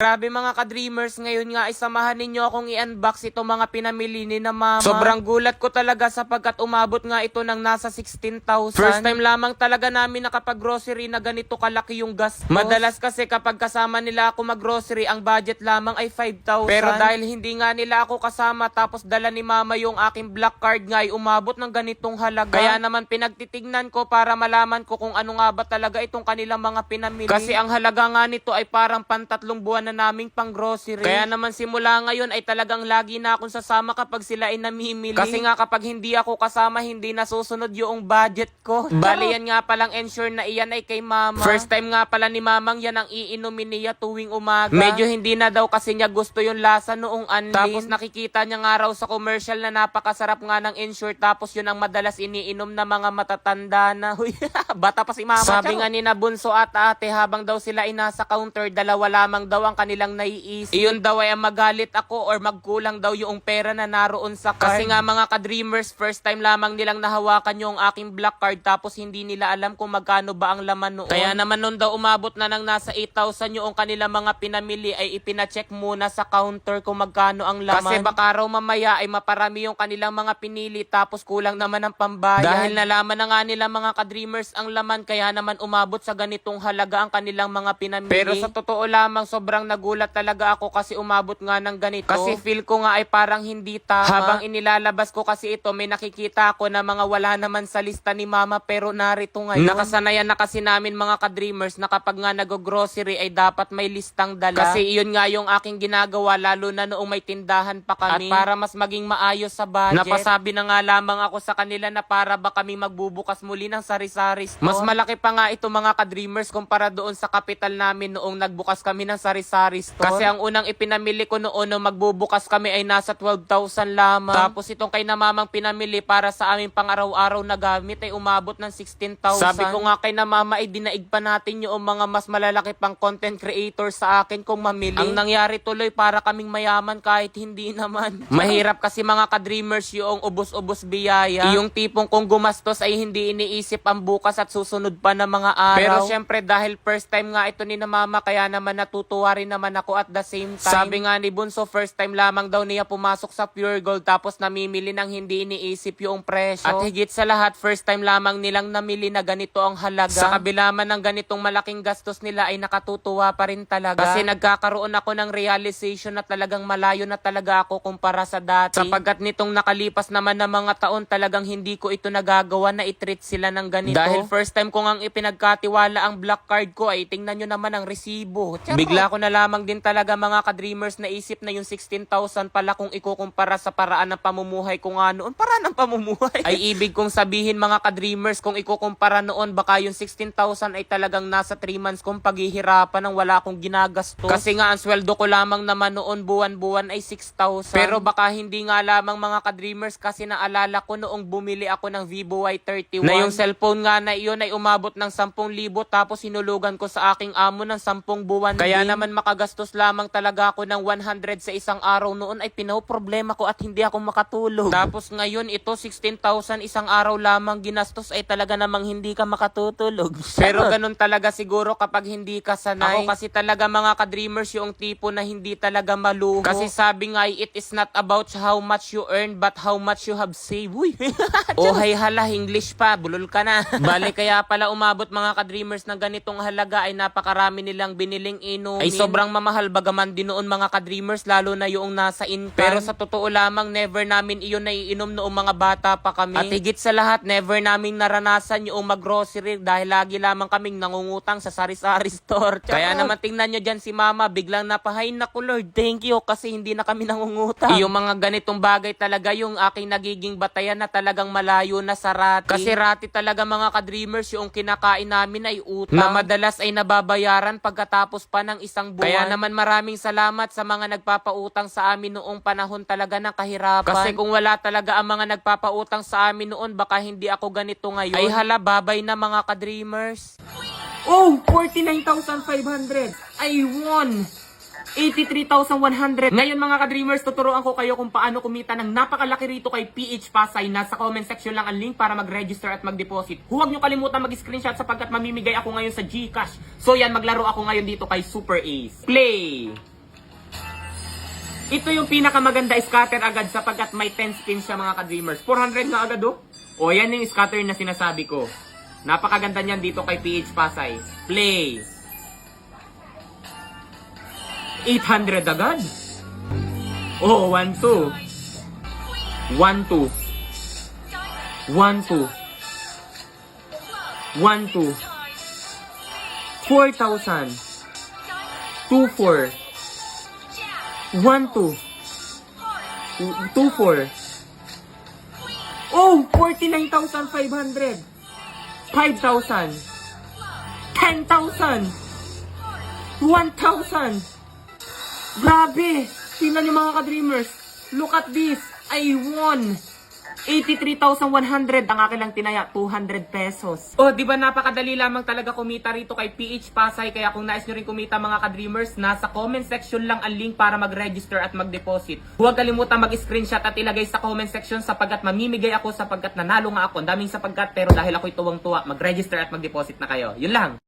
Grabe mga ka-dreamers, ngayon nga ay samahan ninyo akong i-unbox ito mga pinamili ni na mama. Sobrang gulat ko talaga sapagkat umabot nga ito ng nasa 16,000. First time lamang talaga namin nakapag-grocery na ganito kalaki yung gastos. Madalas kasi kapag kasama nila ako mag-grocery, ang budget lamang ay 5,000. Pero dahil hindi nga nila ako kasama tapos dala ni mama yung aking black card nga ay umabot ng ganitong halaga. Kaya naman pinagtitignan ko para malaman ko kung ano nga ba talaga itong kanilang mga pinamili. Kasi ang halaga nga nito ay parang pantatlong buwan na naming pang grocery. Kaya naman simula ngayon ay talagang lagi na akong sasama kapag sila ay namimili. Kasi nga kapag hindi ako kasama, hindi nasusunod yung budget ko. Bali yan nga palang ensure na iyan ay kay mama. First time nga pala ni mamang yan ang iinumin niya tuwing umaga. Medyo hindi na daw kasi niya gusto yung lasa noong unlin. Tapos nakikita niya nga raw sa commercial na napakasarap nga ng ensure. Tapos yun ang madalas iniinom na mga matatanda na. Bata pa si mama. Sabi nga ni na bunso at ate habang daw sila ay nasa counter, dalawa lamang daw ang kanilang naiisip. Iyon daw ay magalit ako or magkulang daw yung pera na naroon sa card. Kasi nga mga ka-dreamers, first time lamang nilang nahawakan yung aking black card tapos hindi nila alam kung magkano ba ang laman noon. Kaya naman noon daw umabot na ng nasa 8,000 yung kanilang mga pinamili ay ipinacheck muna sa counter kung magkano ang laman. Kasi baka raw mamaya ay maparami yung kanilang mga pinili tapos kulang naman ang pambayad. Dahil nalaman na nga nila mga ka-dreamers ang laman kaya naman umabot sa ganitong halaga ang kanilang mga pinamili. Pero sa totoo lamang sobrang nagulat talaga ako kasi umabot nga ng ganito. Kasi feel ko nga ay parang hindi tama. Habang inilalabas ko kasi ito, may nakikita ako na mga wala naman sa lista ni mama pero narito ngayon. Nakasanayan na kasi namin mga ka-dreamers na kapag nga nag-grocery ay dapat may listang dala. Kasi iyon nga yung aking ginagawa lalo na noong may tindahan pa kami. At para mas maging maayos sa budget. Napasabi na nga lamang ako sa kanila na para ba kami magbubukas muli ng sari-sari store. Mas malaki pa nga ito mga ka-dreamers kumpara doon sa kapital namin noong nagbukas kami ng sari-sari store. Kasi ang unang ipinamili ko noon nung magbubukas kami ay nasa 12,000 lamang. Tapos itong kay na mamang pinamili para sa aming pang-araw-araw na gamit ay umabot ng 16,000. Sabi ko nga kay na mama ay dinaig pa natin yung mga mas malalaki pang content creator sa akin kung mamili. Ang nangyari tuloy para kaming mayaman kahit hindi naman. Mahirap kasi mga ka-dreamers yung ubos-ubos biyaya. Yung tipong kung gumastos ay hindi iniisip ang bukas at susunod pa na mga araw. Pero syempre dahil first time nga ito ni na mama kaya naman natutuwa rin naman ako at the same time. Sabi nga ni Bunso, first time lamang daw niya pumasok sa Pure Gold tapos namimili ng hindi iniisip yung presyo. At higit sa lahat, first time lamang nilang namili na ganito ang halaga. Sa kabila man ng ganitong malaking gastos nila ay nakatutuwa pa rin talaga. Kasi nagkakaroon ako ng realization na talagang malayo na talaga ako kumpara sa dati. Sapagkat nitong nakalipas naman na mga taon talagang hindi ko ito nagagawa na i-treat sila ng ganito. Dahil first time ko ngang ipinagkatiwala ang black card ko ay tingnan nyo naman ang resibo. Bigla ko na lamang din talaga mga ka-dreamers na isip na yung 16,000 pala kung ikukumpara sa paraan ng pamumuhay ko nga noon. Paraan ng pamumuhay? Ay ibig kong sabihin mga ka-dreamers kung ikukumpara noon baka yung 16,000 ay talagang nasa 3 months kong paghihirapan nang wala akong ginagastos. Kasi nga ang sweldo ko lamang naman noon buwan-buwan ay 6,000. Pero baka hindi nga lamang mga ka-dreamers kasi naalala ko noong bumili ako ng Vivo Y31 na yung cellphone nga na iyon ay umabot ng 10,000 tapos hinulugan ko sa aking amo ng 10 buwan. Kaya naman makagastos lamang talaga ako ng 100 sa isang araw noon ay pinoproblema ko at hindi ako makatulog. Tapos ngayon ito 16,000 isang araw lamang ginastos ay talaga namang hindi ka makatutulog. Pero ganun talaga siguro kapag hindi ka sanay. Ako kasi talaga mga ka-dreamers yung tipo na hindi talaga maluho. Kasi sabi nga it is not about how much you earn but how much you have saved. Uy! Oh hay hala, English pa, bulol ka na. Bale kaya pala umabot mga ka-dreamers ng ganitong halaga ay napakarami nilang biniling inumin. Ay sobrang mamahal bagaman din noon mga ka-dreamers lalo na yung nasa income. Pero sa totoo lamang never namin iyon naiinom noong mga bata pa kami. At higit sa lahat never namin naranasan yung mag-grocery dahil lagi lamang kaming nangungutang sa sari-sari store. Kaya naman tingnan nyo dyan si mama biglang napahay na ko Lord thank you kasi hindi na kami nangungutang. Yung mga ganitong bagay talaga yung aking nagiging batayan na talagang malayo na sa rati. Kasi rati talaga mga ka-dreamers yung kinakain namin ay utang na madalas ay nababayaran pagkatapos pa ng isang buwan. Kaya naman maraming salamat sa mga nagpapautang sa amin noong panahon talaga ng kahirapan. Kasi kung wala talaga ang mga nagpapautang sa amin noon baka hindi ako ganito ngayon. Ay hala babay na mga ka-dreamers. Oh, 49,500. I won 83,100. Ngayon mga ka-dreamers, tuturuan ko kayo kung paano kumita ng napakalaki rito kay PH Pasay. Nasa comment section lang ang link para mag-register at mag-deposit. Huwag nyo kalimutan mag-screenshot sapagkat mamimigay ako ngayon sa GCash. So yan, maglaro ako ngayon dito kay Super Ace. Play! Ito yung pinakamaganda scatter agad sapagkat may 10 spins siya mga ka-dreamers. 400 na agad oh. O yan yung scatter na sinasabi ko. Napakaganda niyan dito kay PH Pasay. Play. 800 agad. Oh, 1-2. 1-2. 1-2. 1-2. 4,000. 2-4. 1-2. 2-4. Oh! 49,500. 5,000. 10,000. 1,000. Grabe! Tingnan niyo mga ka-dreamers. Look at this. I won. 83,100 ang akin lang tinaya, 200 pesos. Oh, di ba napakadali lamang talaga kumita rito kay PH Pasay. Kaya kung nais nyo rin kumita mga ka-dreamers, nasa comment section lang ang link para mag-register at mag-deposit. Huwag kalimutan mag-screenshot at ilagay sa comment section sapagkat mamimigay ako sapagkat nanalo nga ako. Ang daming sapagkat pero dahil ako'y tuwang-tuwa, mag-register at mag-deposit na kayo. Yun lang.